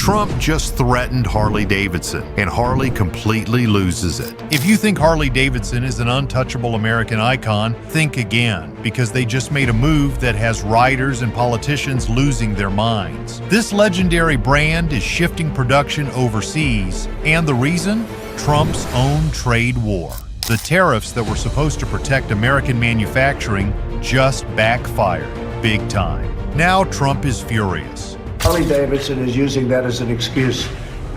Trump just threatened Harley Davidson, and Harley completely loses it. If you think Harley Davidson is an untouchable American icon, think again, because they just made a move that has riders and politicians losing their minds. This legendary brand is shifting production overseas, and the reason? Trump's own trade war. The tariffs that were supposed to protect American manufacturing just backfired big time. Now Trump is furious. Harley Davidson is using that as an excuse,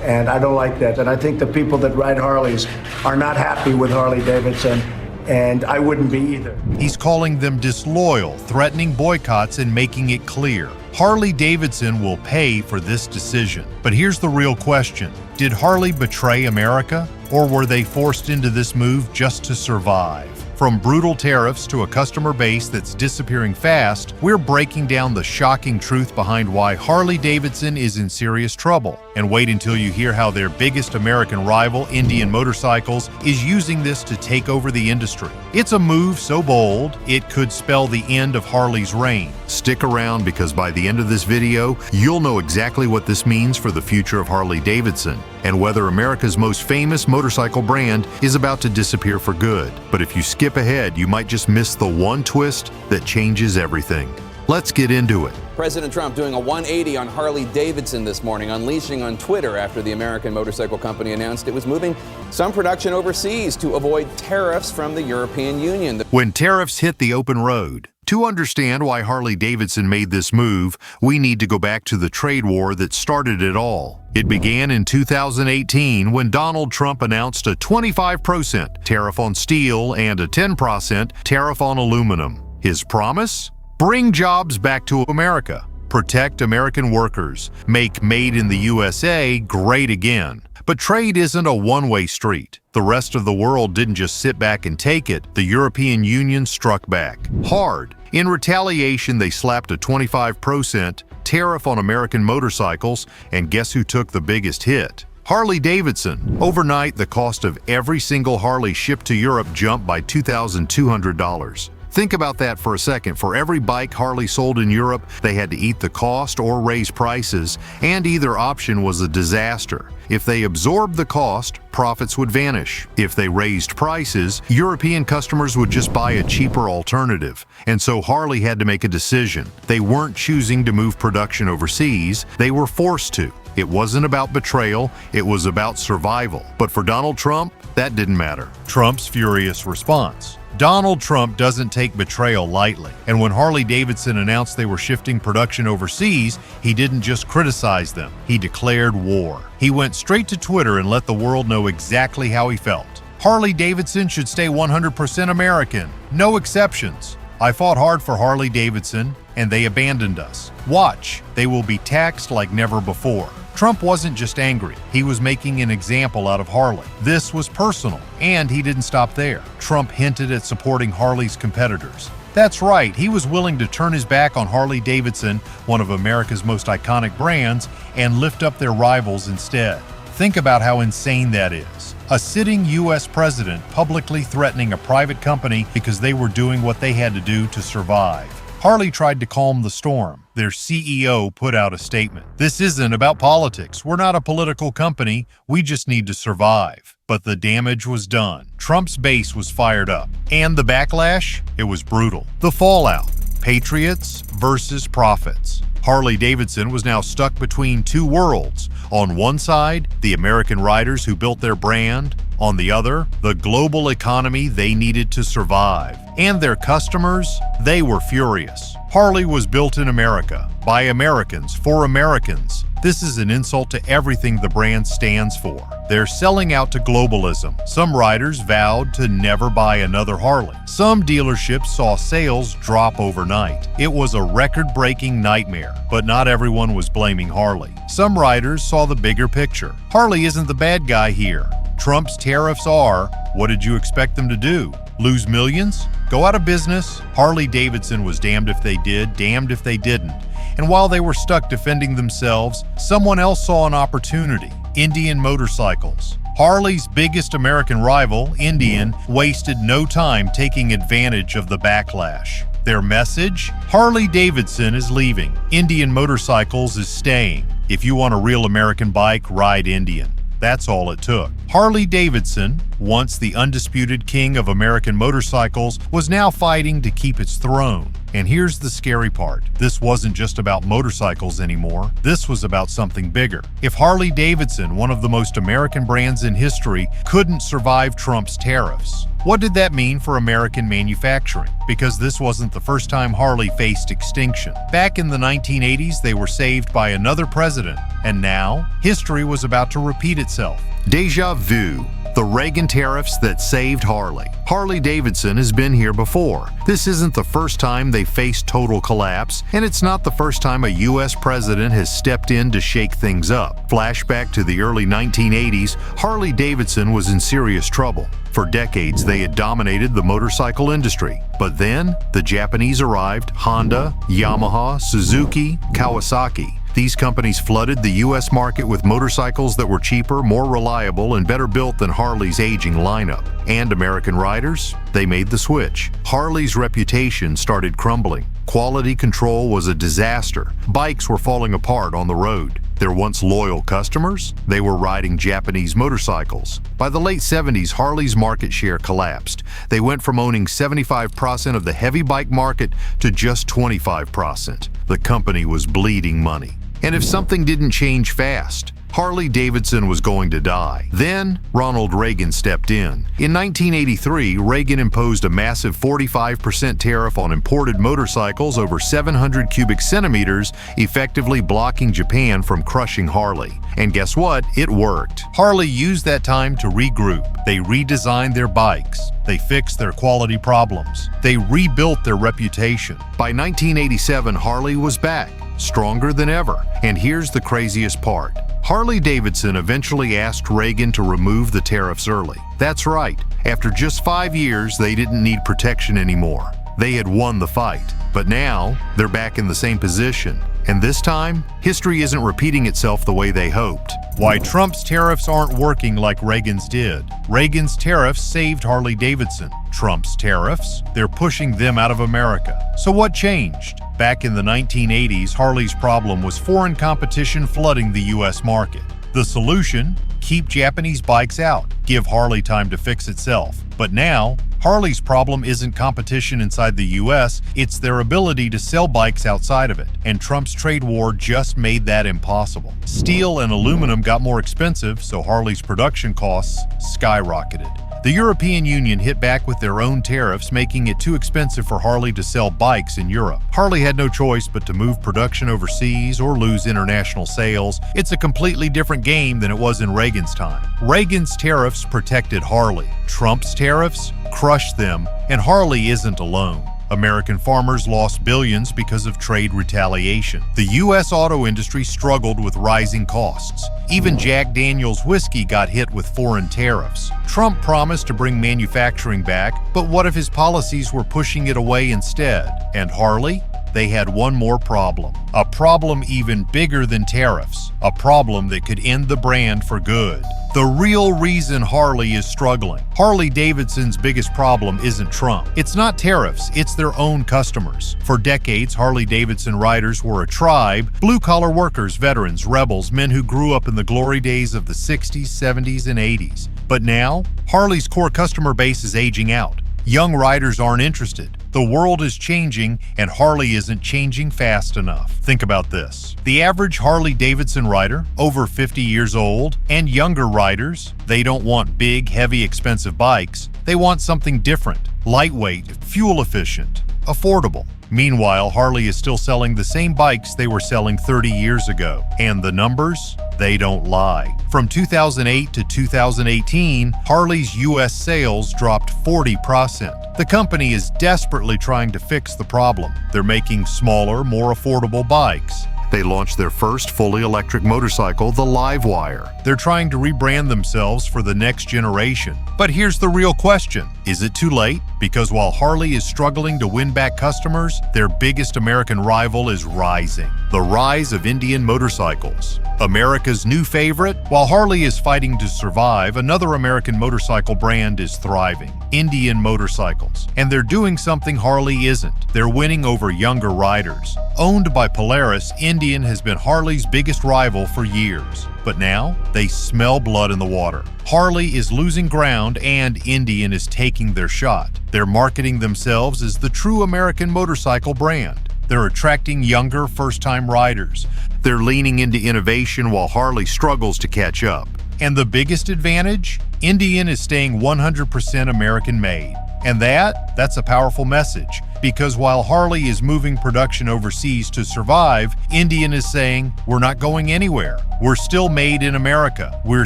and I don't like that. And I think the people that ride Harleys are not happy with Harley Davidson, and I wouldn't be either. He's calling them disloyal, threatening boycotts, and making it clear Harley Davidson will pay for this decision. But here's the real question. Did Harley betray America, or were they forced into this move just to survive? From brutal tariffs to a customer base that's disappearing fast, we're breaking down the shocking truth behind why Harley Davidson is in serious trouble. And wait until you hear how their biggest American rival, Indian Motorcycles, is using this to take over the industry. It's a move so bold, it could spell the end of Harley's reign. Stick around, because by the end of this video, you'll know exactly what this means for the future of Harley Davidson, and whether America's most famous motorcycle brand is about to disappear for good. But if you skip ahead, you might just miss the one twist that changes everything. Let's get into it. President Trump doing a 180 on Harley Davidson this morning, unleashing on Twitter after the American motorcycle company announced it was moving some production overseas to avoid tariffs from the European Union. When tariffs hit the open road, to understand why Harley Davidson made this move, we need to go back to the trade war that started it all. It began in 2018 when Donald Trump announced a 25% tariff on steel and a 10% tariff on aluminum. His promise? Bring jobs back to America, protect American workers, make Made in the USA great again. But trade isn't a one-way street. The rest of the world didn't just sit back and take it. The European Union struck back hard. In retaliation, they slapped a 25% tariff on American motorcycles, and guess who took the biggest hit? Harley Davidson. Overnight, the cost of every single Harley shipped to Europe jumped by $2,200. Think about that for a second. For every bike Harley sold in Europe, they had to eat the cost or raise prices, and either option was a disaster. If they absorbed the cost, profits would vanish. If they raised prices, European customers would just buy a cheaper alternative. And so Harley had to make a decision. They weren't choosing to move production overseas, they were forced to. It wasn't about betrayal, it was about survival. But for Donald Trump, that didn't matter. Trump's furious response. Donald Trump doesn't take betrayal lightly, and when Harley Davidson announced they were shifting production overseas, he didn't just criticize them, he declared war. He went straight to Twitter and let the world know exactly how he felt. Harley Davidson should stay 100% American, no exceptions. I fought hard for Harley Davidson, and they abandoned us. Watch, they will be taxed like never before. Trump wasn't just angry, he was making an example out of Harley. This was personal, and he didn't stop there. Trump hinted at supporting Harley's competitors. That's right, he was willing to turn his back on Harley Davidson, one of America's most iconic brands, and lift up their rivals instead. Think about how insane that is. A sitting U.S. president publicly threatening a private company because they were doing what they had to do to survive. Harley tried to calm the storm. Their CEO put out a statement. This isn't about politics. We're not a political company. We just need to survive. But the damage was done. Trump's base was fired up. And the backlash? It was brutal. The fallout. Patriots versus prophets. Harley Davidson was now stuck between two worlds. On one side, the American riders who built their brand. On the other, the global economy they needed to survive. And their customers, they were furious. Harley was built in America, by Americans, for Americans. This is an insult to everything the brand stands for. They're selling out to globalism. Some riders vowed to never buy another Harley. Some dealerships saw sales drop overnight. It was a record-breaking nightmare, but not everyone was blaming Harley. Some riders saw the bigger picture. Harley isn't the bad guy here. Trump's tariffs are, what did you expect them to do? Lose millions? Go out of business? Harley Davidson was damned if they did, damned if they didn't. And while they were stuck defending themselves, someone else saw an opportunity. Indian Motorcycles. Harley's biggest American rival, Indian, wasted no time taking advantage of the backlash. Their message? Harley Davidson is leaving. Indian Motorcycles is staying. If you want a real American bike, ride Indian. That's all it took. Harley Davidson, once the undisputed king of American motorcycles, was now fighting to keep its throne. And here's the scary part. This wasn't just about motorcycles anymore. This was about something bigger. If Harley Davidson, one of the most American brands in history, couldn't survive Trump's tariffs, what did that mean for American manufacturing? Because this wasn't the first time Harley faced extinction. Back in the 1980s, they were saved by another president. And now, history was about to repeat itself. Deja vu. The Reagan tariffs that saved Harley. Harley Davidson has been here before. This isn't the first time they faced total collapse, and it's not the first time a U.S. president has stepped in to shake things up. Flashback to the early 1980s, Harley Davidson was in serious trouble. For decades, they had dominated the motorcycle industry. But then, the Japanese arrived, Honda, Yamaha, Suzuki, Kawasaki. These companies flooded the U.S. market with motorcycles that were cheaper, more reliable, and better built than Harley's aging lineup. And American riders? They made the switch. Harley's reputation started crumbling. Quality control was a disaster. Bikes were falling apart on the road. Their once loyal customers? They were riding Japanese motorcycles. By the late 70s, Harley's market share collapsed. They went from owning 75% of the heavy bike market to just 25%. The company was bleeding money. And if something didn't change fast, Harley Davidson was going to die. Then, Ronald Reagan stepped in. In 1983, Reagan imposed a massive 45% tariff on imported motorcycles over 700 cubic centimeters, effectively blocking Japan from crushing Harley. And guess what? It worked. Harley used that time to regroup. They redesigned their bikes. They fixed their quality problems. They rebuilt their reputation. By 1987, Harley was back, stronger than ever. And here's the craziest part. Harley Davidson eventually asked Reagan to remove the tariffs early. That's right. After just 5 years, they didn't need protection anymore. They had won the fight. But now, they're back in the same position. And this time, history isn't repeating itself the way they hoped. Why Trump's tariffs aren't working like Reagan's did. Reagan's tariffs saved Harley Davidson. Trump's tariffs? They're pushing them out of America. So what changed? Back in the 1980s, Harley's problem was foreign competition flooding the U.S. market. The solution? Keep Japanese bikes out. Give Harley time to fix itself. But now, Harley's problem isn't competition inside the U.S., it's their ability to sell bikes outside of it. And Trump's trade war just made that impossible. Steel and aluminum got more expensive, so Harley's production costs skyrocketed. The European Union hit back with their own tariffs, making it too expensive for Harley to sell bikes in Europe. Harley had no choice but to move production overseas or lose international sales. It's a completely different game than it was in Reagan's time. Reagan's tariffs protected Harley. Trump's tariffs crushed them, and Harley isn't alone. American farmers lost billions because of trade retaliation. The U.S. auto industry struggled with rising costs. Even Jack Daniel's whiskey got hit with foreign tariffs. Trump promised to bring manufacturing back, but what if his policies were pushing it away instead? And Harley? They had one more problem. A problem even bigger than tariffs. A problem that could end the brand for good. The real reason Harley is struggling. Harley Davidson's biggest problem isn't Trump. It's not tariffs, it's their own customers. For decades, Harley Davidson riders were a tribe, blue-collar workers, veterans, rebels, men who grew up in the glory days of the 60s, 70s, and 80s. But now, Harley's core customer base is aging out. Young riders aren't interested. The world is changing, and Harley isn't changing fast enough. Think about this. The average Harley Davidson rider, over 50 years old, and younger riders, they don't want big, heavy, expensive bikes. They want something different, lightweight, fuel efficient, affordable. Meanwhile, Harley is still selling the same bikes they were selling 30 years ago. And the numbers? They don't lie. From 2008 to 2018, Harley's U.S. sales dropped 40%. The company is desperately trying to fix the problem. They're making smaller, more affordable bikes. They launched their first fully electric motorcycle, the Livewire. They're trying to rebrand themselves for the next generation. But here's the real question. Is it too late? Because while Harley is struggling to win back customers, their biggest American rival is rising. The rise of Indian motorcycles. America's new favorite? While Harley is fighting to survive, another American motorcycle brand is thriving. Indian motorcycles. And they're doing something Harley isn't. They're winning over younger riders. Owned by Polaris, Indian Indian has been Harley's biggest rival for years, but now they smell blood in the water. Harley is losing ground and Indian is taking their shot. They're marketing themselves as the true American motorcycle brand. They're attracting younger, first-time riders. They're leaning into innovation while Harley struggles to catch up. And the biggest advantage? Indian is staying 100% American-made. And that's a powerful message, because while Harley is moving production overseas to survive, Indian is saying, we're not going anywhere. We're still made in America. We're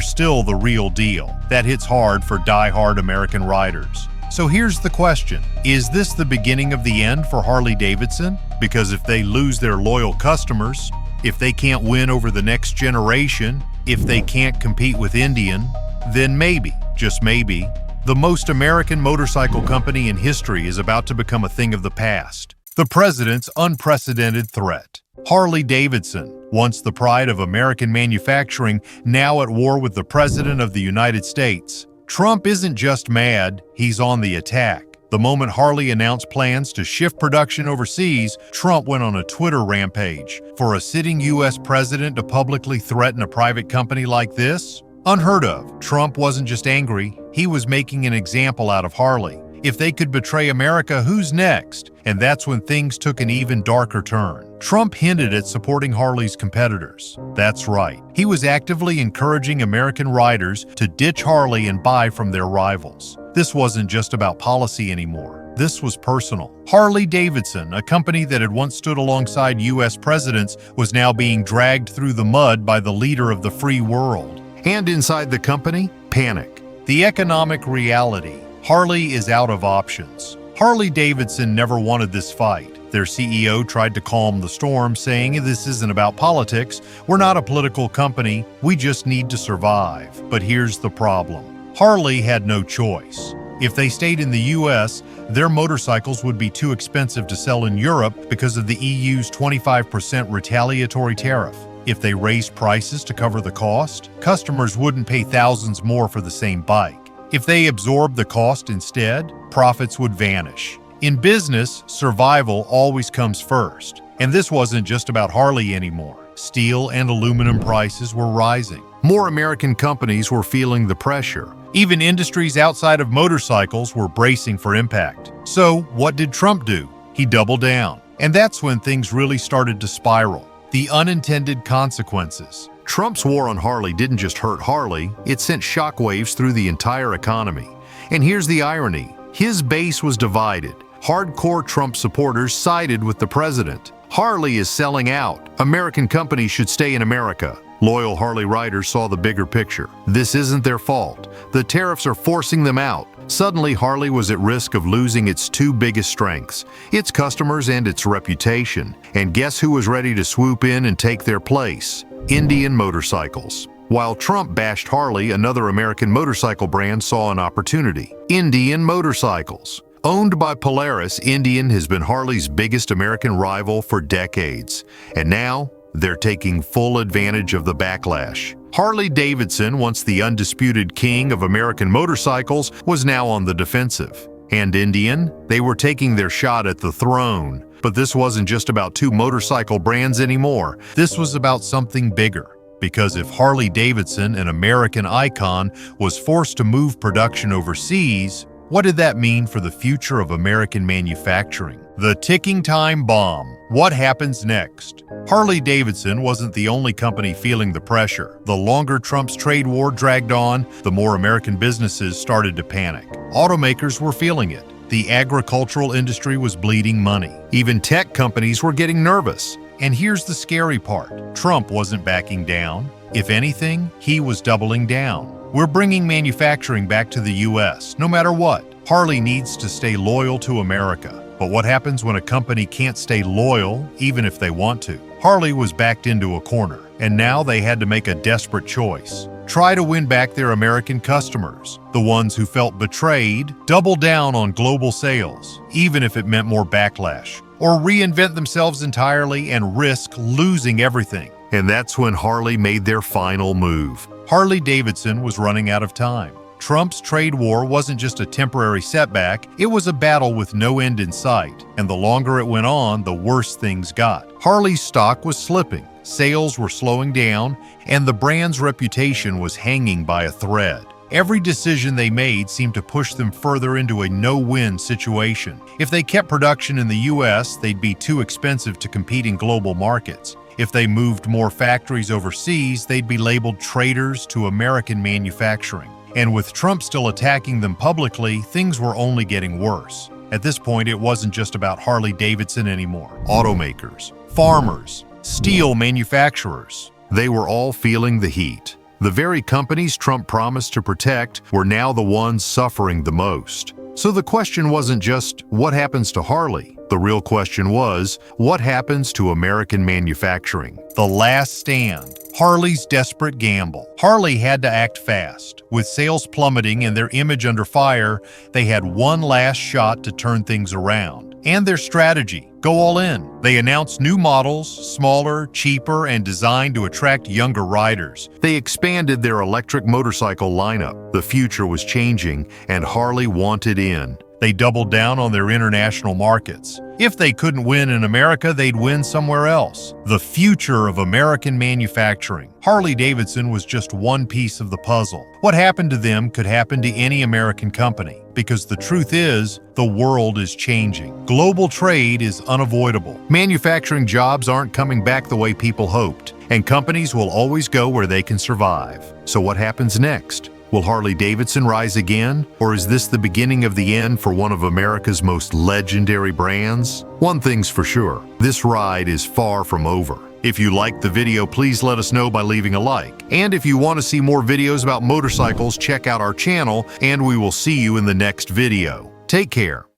still the real deal. That hits hard for die-hard American riders. So here's the question. Is this the beginning of the end for Harley Davidson? Because if they lose their loyal customers, if they can't win over the next generation, if they can't compete with Indian, then maybe, just maybe, the most American motorcycle company in history is about to become a thing of the past. The president's unprecedented threat. Harley Davidson, once the pride of American manufacturing, now at war with the President of the United States. Trump isn't just mad, he's on the attack. The moment Harley announced plans to shift production overseas, Trump went on a Twitter rampage. For a sitting U.S. president to publicly threaten a private company like this? Unheard of. Trump wasn't just angry, he was making an example out of Harley. If they could betray America, who's next? And that's when things took an even darker turn. Trump hinted at supporting Harley's competitors. That's right. He was actively encouraging American riders to ditch Harley and buy from their rivals. This wasn't just about policy anymore. This was personal. Harley Davidson, a company that had once stood alongside U.S. presidents, was now being dragged through the mud by the leader of the free world. And inside the company, panic. The economic reality. Harley is out of options. Harley Davidson never wanted this fight. Their CEO tried to calm the storm, saying, "This isn't about politics. We're not a political company. We just need to survive." But here's the problem. Harley had no choice. If they stayed in the US, their motorcycles would be too expensive to sell in Europe because of the EU's 25% retaliatory tariff. If they raised prices to cover the cost, customers wouldn't pay thousands more for the same bike. If they absorbed the cost instead, profits would vanish. In business, survival always comes first. And this wasn't just about Harley anymore. Steel and aluminum prices were rising. More American companies were feeling the pressure. Even industries outside of motorcycles were bracing for impact. So, what did Trump do? He doubled down. And that's when things really started to spiral. The unintended consequences. Trump's war on Harley didn't just hurt Harley, it sent shockwaves through the entire economy. And here's the irony. His base was divided. Hardcore Trump supporters sided with the president. Harley is selling out. American companies should stay in America. Loyal Harley riders saw the bigger picture. This isn't their fault. The tariffs are forcing them out. Suddenly, Harley was at risk of losing its two biggest strengths, its customers and its reputation. And guess who was ready to swoop in and take their place? Indian Motorcycles. While Trump bashed Harley, another American motorcycle brand saw an opportunity. Indian Motorcycles. Owned by Polaris, Indian has been Harley's biggest American rival for decades. And now, they're taking full advantage of the backlash. Harley Davidson, once the undisputed king of American motorcycles, was now on the defensive. And Indian, they were taking their shot at the throne. But this wasn't just about two motorcycle brands anymore. This was about something bigger. Because if Harley Davidson, an American icon, was forced to move production overseas, what did that mean for the future of American manufacturing? The ticking time bomb. What happens next? Harley Davidson wasn't the only company feeling the pressure. The longer Trump's trade war dragged on, the more American businesses started to panic. Automakers were feeling it. The agricultural industry was bleeding money. Even tech companies were getting nervous. And here's the scary part. Trump wasn't backing down. If anything, he was doubling down. We're bringing manufacturing back to the US, no matter what. Harley needs to stay loyal to America. But what happens when a company can't stay loyal, even if they want to? Harley was backed into a corner, and now they had to make a desperate choice. Try to win back their American customers, the ones who felt betrayed, double down on global sales, even if it meant more backlash, or reinvent themselves entirely and risk losing everything. And that's when Harley made their final move. Harley Davidson was running out of time. Trump's trade war wasn't just a temporary setback, it was a battle with no end in sight. And the longer it went on, the worse things got. Harley's stock was slipping, sales were slowing down, and the brand's reputation was hanging by a thread. Every decision they made seemed to push them further into a no-win situation. If they kept production in the US, they'd be too expensive to compete in global markets. If they moved more factories overseas, they'd be labeled traitors to American manufacturing. And with Trump still attacking them publicly, things were only getting worse. At this point, it wasn't just about Harley Davidson anymore. Automakers, farmers, steel manufacturers, they were all feeling the heat. The very companies Trump promised to protect were now the ones suffering the most. So the question wasn't just, what happens to Harley? The real question was, what happens to American manufacturing? The last stand. Harley's desperate gamble. Harley had to act fast. With sales plummeting and their image under fire, they had one last shot to turn things around. And their strategy, go all in. They announced new models, smaller, cheaper, and designed to attract younger riders. They expanded their electric motorcycle lineup. The future was changing, and Harley wanted in. They doubled down on their international markets. If they couldn't win in America, they'd win somewhere else. The future of American manufacturing. Harley Davidson was just one piece of the puzzle. What happened to them could happen to any American company, because the truth is, the world is changing. Global trade is unavoidable. Manufacturing jobs aren't coming back the way people hoped, and companies will always go where they can survive. So what happens next? Will Harley Davidson rise again? Or is this the beginning of the end for one of America's most legendary brands? One thing's for sure, this ride is far from over. If you liked the video, please let us know by leaving a like. And if you want to see more videos about motorcycles, check out our channel, and we will see you in the next video. Take care.